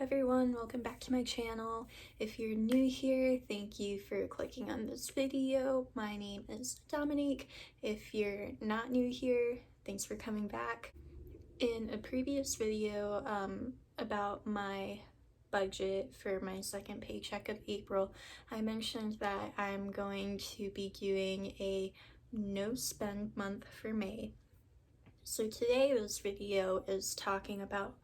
everyone, welcome back to my channel. If you're new here, thank you for clicking on this video. My name is Dominique. If you're not new here, thanks for coming back. In a previous video about my budget for my second paycheck of April, I mentioned that I'm going to be doing a no spend month for May. So today this video is talking about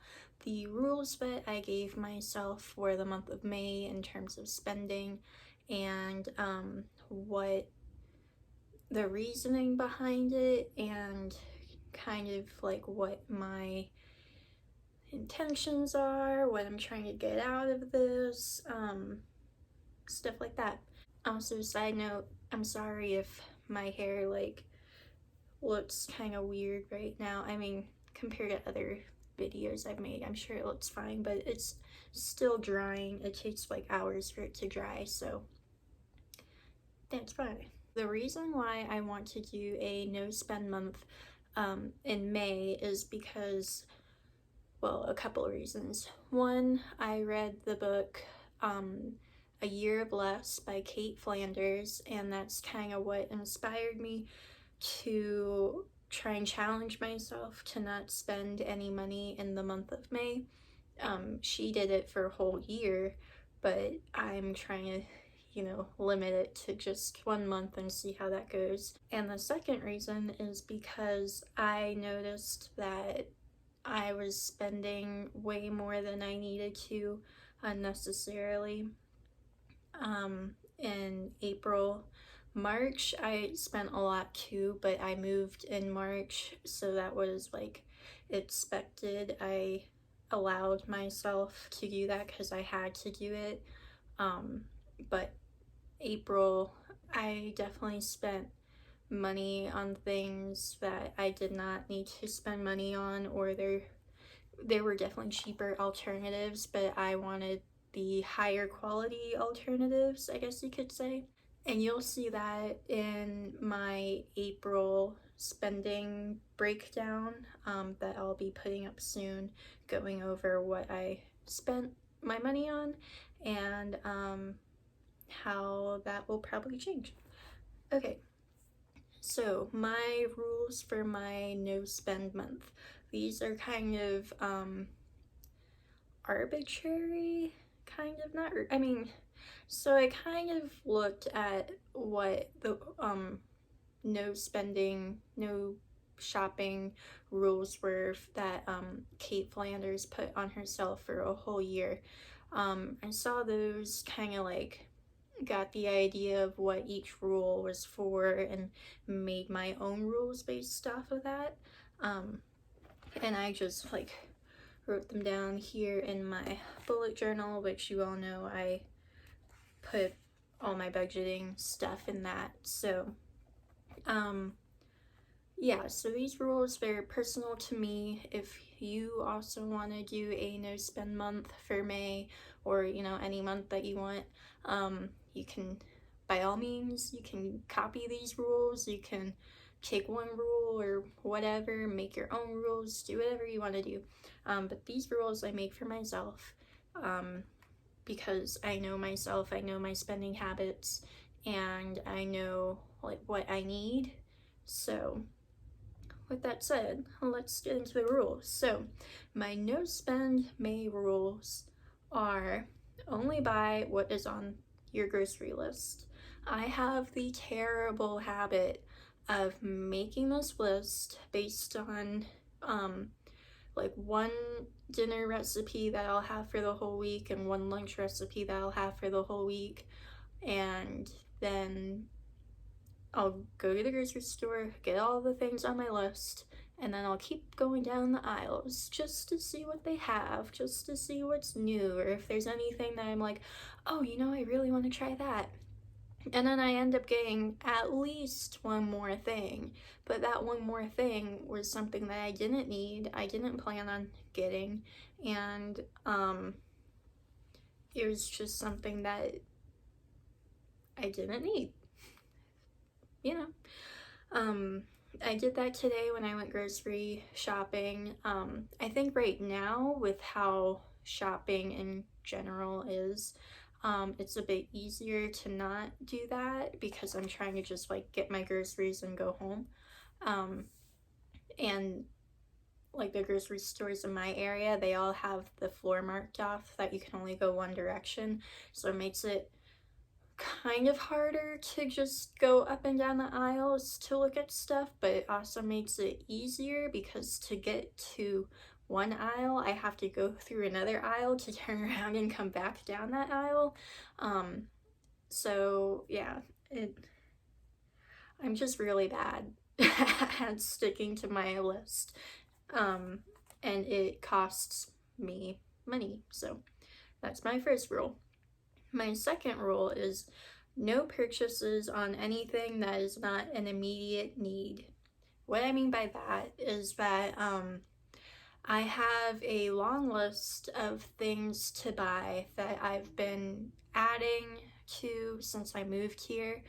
the rules that I gave myself for the month of May in terms of spending and what the reasoning behind it and kind of like what my intentions are, what I'm trying to get out of this, stuff like that. Also, side note, I'm sorry if my hair looks kind of weird right now. I mean, compared to other videos I've made, I'm sure it looks fine, but it's still drying. It takes like hours for it to dry, so that's fine. The reason why I want to do a no spend month in May is because, well, a couple of reasons. One, I read the book A Year of Less by Kate Flanders, and that's kind of what inspired me to try and challenge myself to not spend any money in the month of May. She did it for a whole year, but I'm trying to, limit it to just 1 month and see how that goes. And the second reason is because I noticed that I was spending way more than I needed to unnecessarily. In April, March, I spent a lot too, but I moved in March, so that was like expected. I allowed myself to do that because I had to do it. But April, I definitely spent money on things that I did not need to spend money on, or there were definitely cheaper alternatives, but I wanted the higher quality alternatives, I guess you could say. And you'll see that in my April spending breakdown that I'll be putting up soon, going over what I spent my money on and how that will probably change. Okay, so my rules for my no spend month. These are kind of arbitrary, kind of not, so I kind of looked at what the no spending, no shopping rules were that Kate Flanders put on herself for a whole year. I saw those, kind of like got the idea of what each rule was for and made my own rules based off of that. And I just wrote them down here in my bullet journal, which you all know I put all my budgeting stuff in that. So yeah, so these rules, they're personal to me. If you also want to do a no spend month for May, or any month that you want, you can, by all means, you can copy these rules. You can take one rule or whatever, make your own rules, do whatever you want to do. But these rules I make for myself because I know myself, I know my spending habits, and I know what I need. So with that said, let's get into the rules. So my no spend May rules are: only buy what is on your grocery list. I have the terrible habit of making this list based on one dinner recipe that I'll have for the whole week and one lunch recipe that I'll have for the whole week, and then I'll go to the grocery store, get all the things on my list, and then I'll keep going down the aisles just to see what they have, just to see what's new, or if there's anything that I'm like, oh, I really want to try that. And then I end up getting at least one more thing, but that one more thing was something that I didn't need, I didn't plan on getting, and it was just something that I didn't need. I did that today when I went grocery shopping. I think right now, with how shopping in general is. It's a bit easier to not do that because I'm trying to just like get my groceries and go home. And like the grocery stores in my area, they all have the floor marked off that you can only go one direction, so it makes it kind of harder to just go up and down the aisles to look at stuff, but it also makes it easier because to get to one aisle I have to go through another aisle to turn around and come back down that aisle. So yeah, I'm just really bad at sticking to my list. And it costs me money. So that's my first rule. My second rule is no purchases on anything that is not an immediate need. What I mean by that is that I have a long list of things to buy that I've been adding to since I moved here.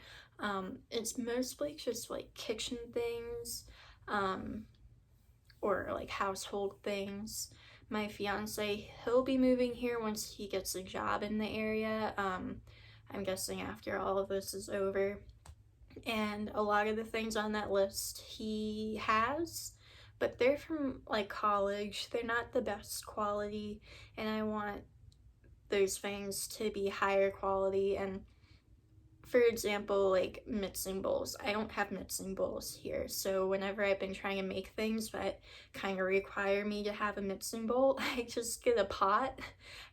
It's mostly just like kitchen things, or like household things. My fiance, he'll be moving here once he gets a job in the area. I'm guessing after all of this is over. And a lot of the things on that list he has, but they're from like college. They're not the best quality, and I want those things to be higher quality. And for example, like mixing bowls. I don't have mixing bowls here, so whenever I've been trying to make things that kind of require me to have a mixing bowl, I just get a pot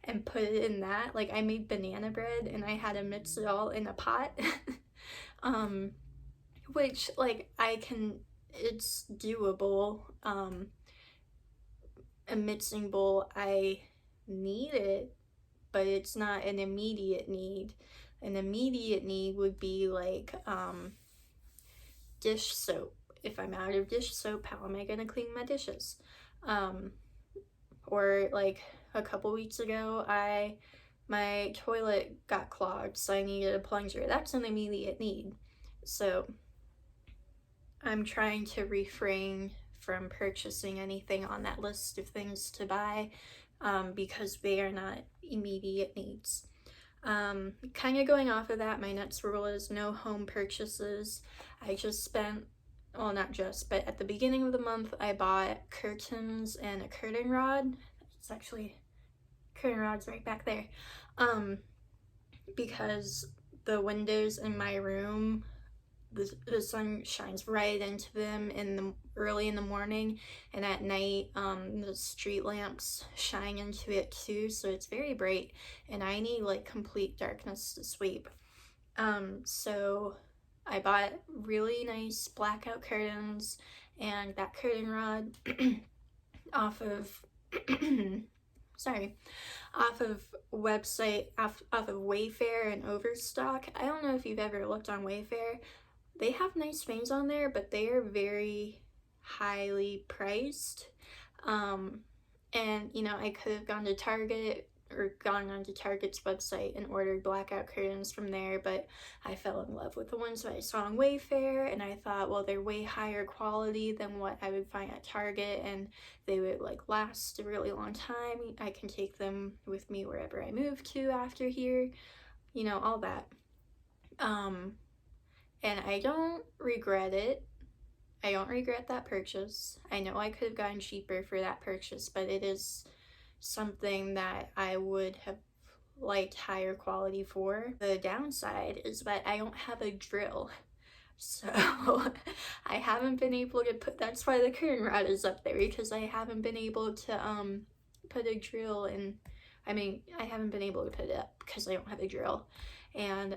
and put it in that. Like I made banana bread and I had to mix it all in a pot. Which like it's doable. A mixing bowl, I need it, but it's not an immediate need. An immediate need would be like dish soap. If I'm out of dish soap, how am I gonna clean my dishes? Or like a couple weeks ago, my toilet got clogged, so I needed a plunger. That's an immediate need. So I'm trying to refrain from purchasing anything on that list of things to buy because they are not immediate needs. Kind of going off of that, my next rule is no home purchases. I just spent, well, not just, but at the beginning of the month, I bought curtains and a curtain rod. It's actually, curtain rod's right back there. Because the windows in my room, the sun shines right into them early in the morning, and at night the street lamps shine into it too, so it's very bright and I need like complete darkness to sleep. So I bought really nice blackout curtains and that curtain rod off of Wayfair and Overstock. I don't know if you've ever looked on Wayfair. They have nice things on there, but they are very highly priced. And you know, I could have gone to Target or gone onto Target's website and ordered blackout curtains from there, but I fell in love with the ones that I saw on Wayfair, and I thought, well, they're way higher quality than what I would find at Target, and they would like last a really long time. I can take them with me wherever I move to after here, you know, all that. And I don't regret it. I don't regret that purchase. I know I could have gotten cheaper for that purchase, but it is something that I would have liked higher quality for. The downside is that I don't have a drill. So I haven't been able to that's why the curtain rod is up there, because I haven't been able to put a drill in. I mean, I haven't been able to put it up because I don't have a drill. And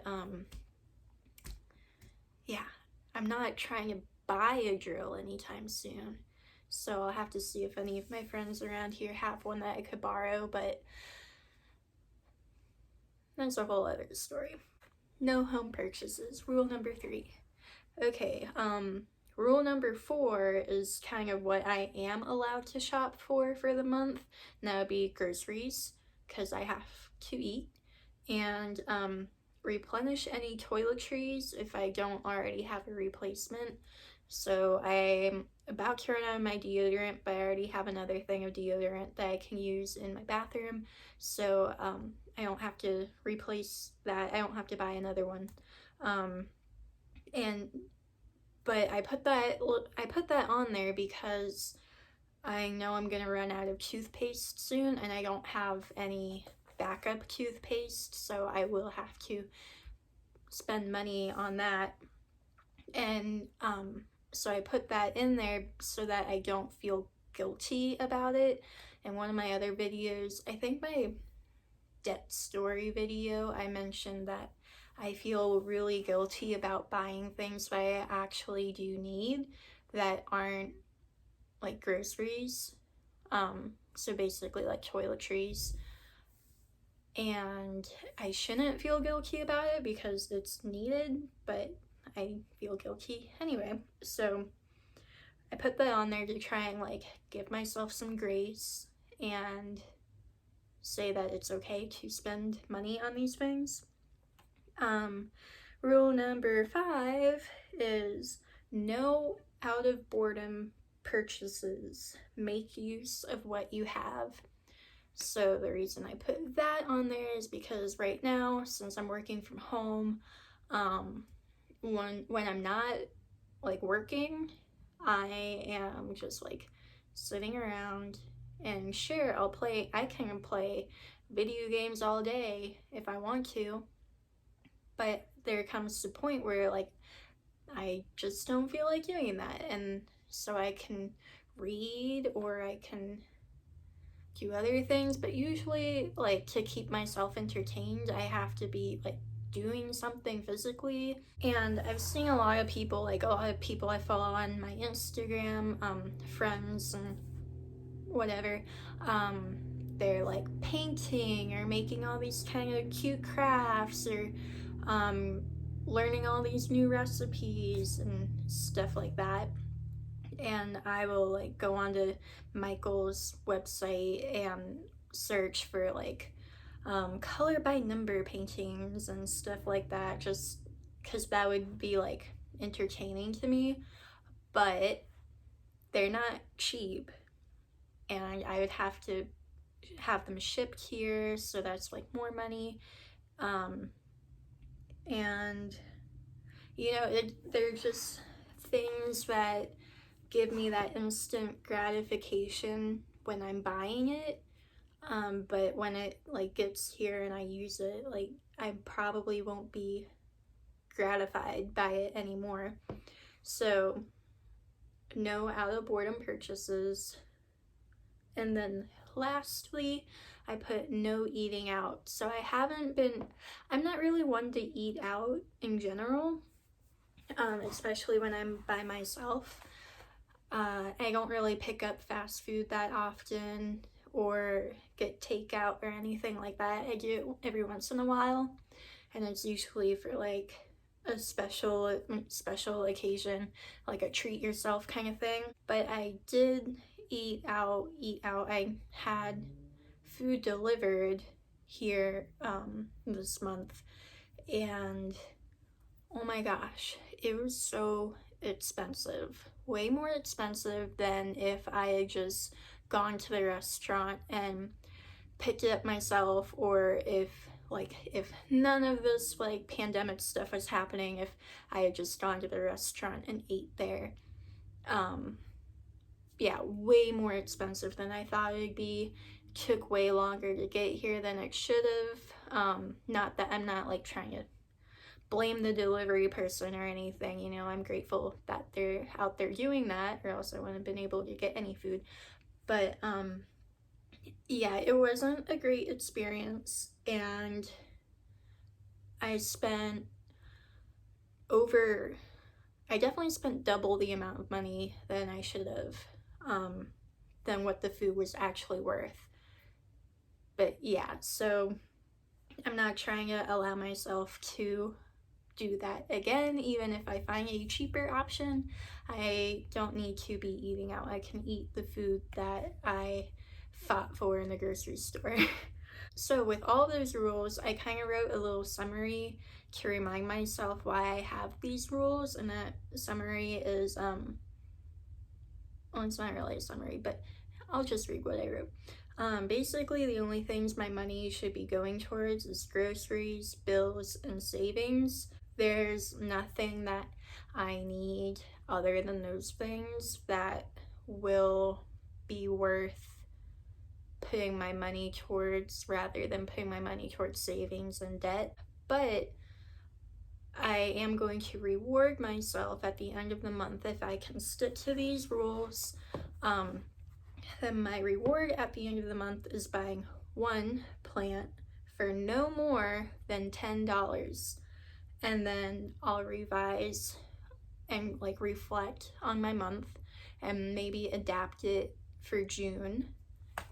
yeah, I'm not trying to buy a drill anytime soon, so I'll have to see if any of my friends around here have one that I could borrow, but that's a whole other story. No home purchases, rule number 3. Okay, rule number 4 is kind of what I am allowed to shop for the month, and that would be groceries, because I have to eat, and replenish any toiletries if I don't already have a replacement. So I'm about to run out of my deodorant, but I already have another thing of deodorant that I can use in my bathroom. So I don't have to replace that. I don't have to buy another one. Um, and but I put that on there because I know I'm gonna run out of toothpaste soon, and I don't have any backup toothpaste, so I will have to spend money on that. And so I put that in there so that I don't feel guilty about it. In one of my other videos, I think my debt story video, I mentioned that I feel really guilty about buying things that I actually do need that aren't like groceries. So basically like toiletries. And I shouldn't feel guilty about it because it's needed, but I feel guilty anyway. So I put that on there to try and like give myself some grace and say that it's okay to spend money on these things. Rule number 5 is no out of boredom purchases. Make use of what you have. So the reason I put that on there is because right now, since I'm working from home, when I'm not like working, I am just like sitting around, and sure, I can play video games all day if I want to, but there comes a point where like I just don't feel like doing that, and so I can read or I can do other things, but usually like to keep myself entertained I have to be like doing something physically. And I've seen a lot of people I follow on my Instagram, friends and whatever, they're like painting or making all these kind of cute crafts or learning all these new recipes and stuff like that. And I will like go onto Michael's website and search for like color by number paintings and stuff like that, just because that would be like entertaining to me. But they're not cheap, and I would have to have them shipped here, so that's like more money. And you know, they're just things that give me that instant gratification when I'm buying it, but when it like gets here and I use it, like I probably won't be gratified by it anymore. So no out of boredom purchases. And then lastly, I put no eating out. So I'm not really one to eat out in general, especially when I'm by myself. I don't really pick up fast food that often or get takeout or anything like that. I do every once in a while, and it's usually for like a special occasion, like a treat yourself kind of thing. But I did eat out. I had food delivered here this month, and oh my gosh, it was so expensive. Way more expensive than if I had just gone to the restaurant and picked it up myself, or if none of this like pandemic stuff was happening, if I had just gone to the restaurant and ate there. Yeah, way more expensive than I thought it'd be. Took way longer to get here than it should have. Not that I'm not like trying to blame the delivery person or anything, you know, I'm grateful that they're out there doing that, or else I wouldn't have been able to get any food. But yeah, it wasn't a great experience, and I definitely spent double the amount of money than I should have, than what the food was actually worth. But yeah, so I'm not trying to allow myself to do that again. Even if I find a cheaper option, I don't need to be eating out. I can eat the food that I fought for in the grocery store. So with all those rules, I kind of wrote a little summary to remind myself why I have these rules, and that summary is, well, it's not really a summary, but I'll just read what I wrote. Basically, the only things my money should be going towards is groceries, bills, and savings. There's nothing that I need other than those things that will be worth putting my money towards, rather than putting my money towards savings and debt. But I am going to reward myself at the end of the month if I can stick to these rules. Then my reward at the end of the month is buying one plant for no more than $10. And then I'll revise and like reflect on my month and maybe adapt it for June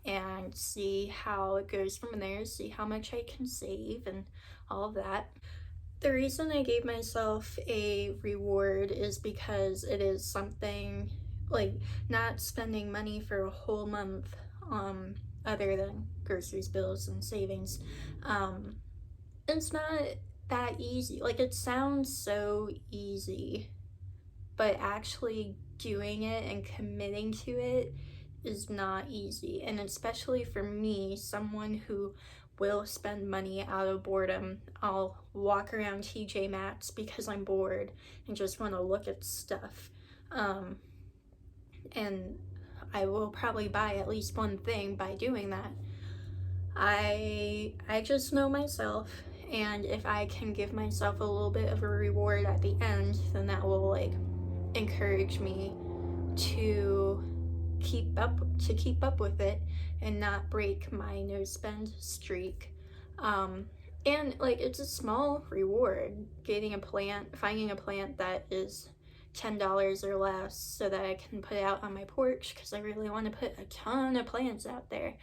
and see how it goes from there, see how much I can save and all of that. The reason I gave myself a reward is because it is something like not spending money for a whole month, other than groceries, bills, and savings. It's not that easy. Like, it sounds so easy, but actually doing it and committing to it is not easy. And especially for me, someone who will spend money out of boredom. I'll walk around TJ Maxx because I'm bored and just want to look at stuff. And I will probably buy at least one thing by doing that. I just know myself, and if I can give myself a little bit of a reward at the end, then that will like encourage me to keep up with it and not break my no spend streak. And like, it's a small reward, getting a plant, finding a plant that is $10 or less so that I can put it out on my porch, because I really want to put a ton of plants out there.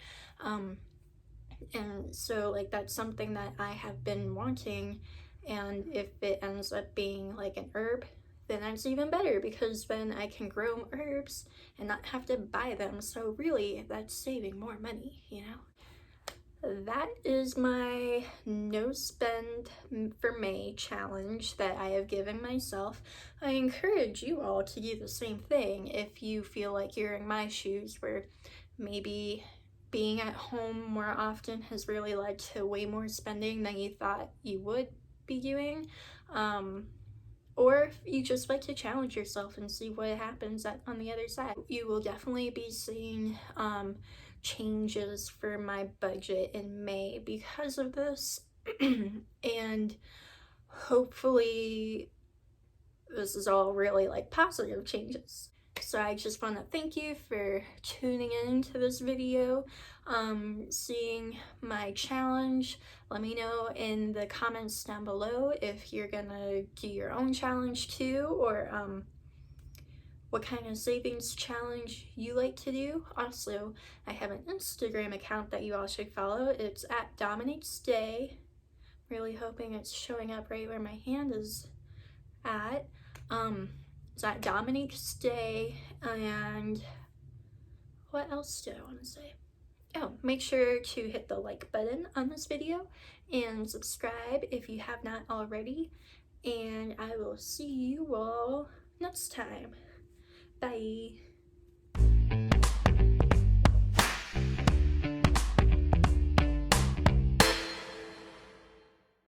And so like, that's something that I have been wanting, and if it ends up being like an herb, then that's even better, because then I can grow herbs and not have to buy them. So really, that's saving more money, you know? That is my no spend for May challenge that I have given myself. I encourage you all to do the same thing if you feel like you're in my shoes, where maybe being at home more often has really led to way more spending than you thought you would be doing. Or if you just like to challenge yourself and see what happens on the other side. You will definitely be seeing changes for my budget in May because of this. And hopefully this is all really like positive changes. So I just want to thank you for tuning in to this video, seeing my challenge. Let me know in the comments down below if you're gonna do your own challenge too, or what kind of savings challenge you like to do. Also, I have an Instagram account that you all should follow. It's at Dominique'sDay. Really hoping it's showing up right where my hand is at. It's at Dominique'sDay. And what else do I want to say? Oh, make sure to hit the like button on this video and subscribe if you have not already. And I will see you all next time. Bye.